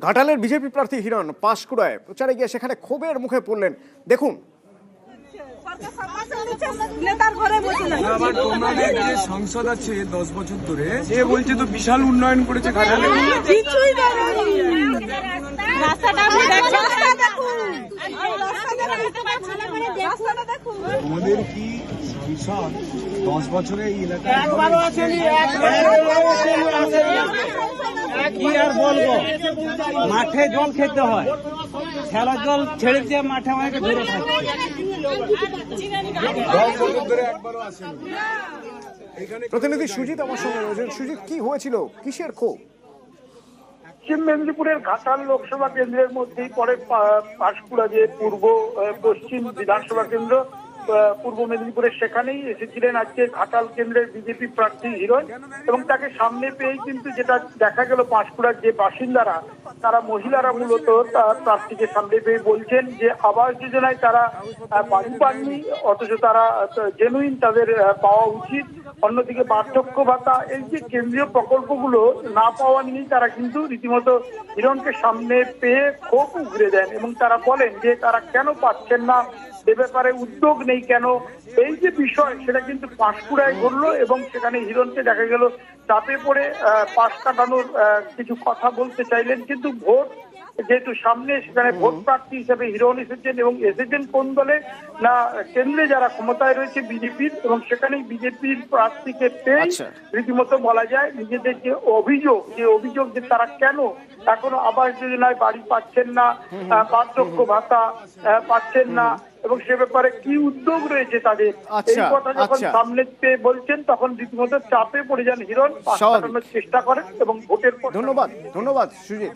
ঘাটালের বিজেপি প্রার্থী হিরণ পাঁশকুড়ায় প্রচারে গিয়ে সেখানে ক্ষোভের মুখে পড়লেন। দেখুন। আবার তোমাদের যে সংসদ আছে 10 বছর ধরে, সে বলছে তো বিশাল উন্নয়ন করেছে ঘাটালে। কিছুই দেয়নি। আমাদের কি সংসদ 10 বছরে এই এলাকায় একবারও আসেনি, কি আর বলবো, মাঠে জল খেতে হয়, খেলার জল ছেড়ে দিয়ে মাঠে আমাকে ধরে থাকে। 10 বছর ধরে একবারও আসেনি। প্রতিনিধি সুজিত আমার সঙ্গে রয়েছেন। সুজিত, কি হয়েছিল, কিসের ক্ষোভ? পশ্চিম মেদিনীপুরের ঘাটাল লোকসভা কেন্দ্রের মধ্যেই পড়ে পাঁশকুড়া, যে পশ্চিম বিধানসভা কেন্দ্র পূর্ব মেদিনীপুরের, সেখানেই এসেছিলেন আজকে ঘাটাল কেন্দ্রের বিজেপি প্রার্থী হিরণ। এবং তাকে সামনে পেয়েই কিন্তু যেটা দেখা গেল, পাঁশকুড়ার যে বাসিন্দারা, তারা মহিলারা মূলত তার প্রার্থীকে সামনে পেয়ে বলছেন যে আবাস যোজনায় তারা বাড়ি পাননি, অথচ তারা জেনুইন তাদের পাওয়া উচিত। অন্যদিকে বার্ধক্য ভাতা, এই যে কেন্দ্রীয় প্রকল্পগুলো না পাওয়া নিয়েই তারা কিন্তু রীতিমতো হিরণকে সামনে পেয়ে ক্ষোভ উগরে দেন এবং তারা বলেন যে তারা কেন পাচ্ছেন না, এ ব্যাপারে উদ্যোগ নেই কেন। এই যে বিষয়, সেটা কিন্তু পাঁশকুড়ায় ঘটলো এবং সেখানে হিরণকে দেখা গেল চাপে পড়ে পাশ কাটানোর কিছু কথা বলতে চাইলেন, কিন্তু ভোট যেহেতু সামনে, সেখানে ভোট প্রার্থী হিসেবে হিরণ এসেছেন এবং এসেছেন কোন দলে না, কেন্দ্রে যারা ক্ষমতায় রয়েছে বিজেপির, এবং সেখানেই বিজেপির প্রার্থীকে পেয়ে রীতিমতো বলা যায় নিজেদের যে অভিযোগ যে তারা কেন এখনো আবাস যোজনায় বাড়ি পাচ্ছেন না, বার্ধক্য ভাতা পাচ্ছেন না, এবং সে ব্যাপারে কি উদ্যোগ রয়েছে তাদের, এই কথা যখন সামনে পেয়ে বলছেন, তখন রীতিমতো চাপে পড়ে যান হিরণ, পাশ কাটানোর চেষ্টা করেন এবং ভোটের পর। ধন্যবাদ সুজিত।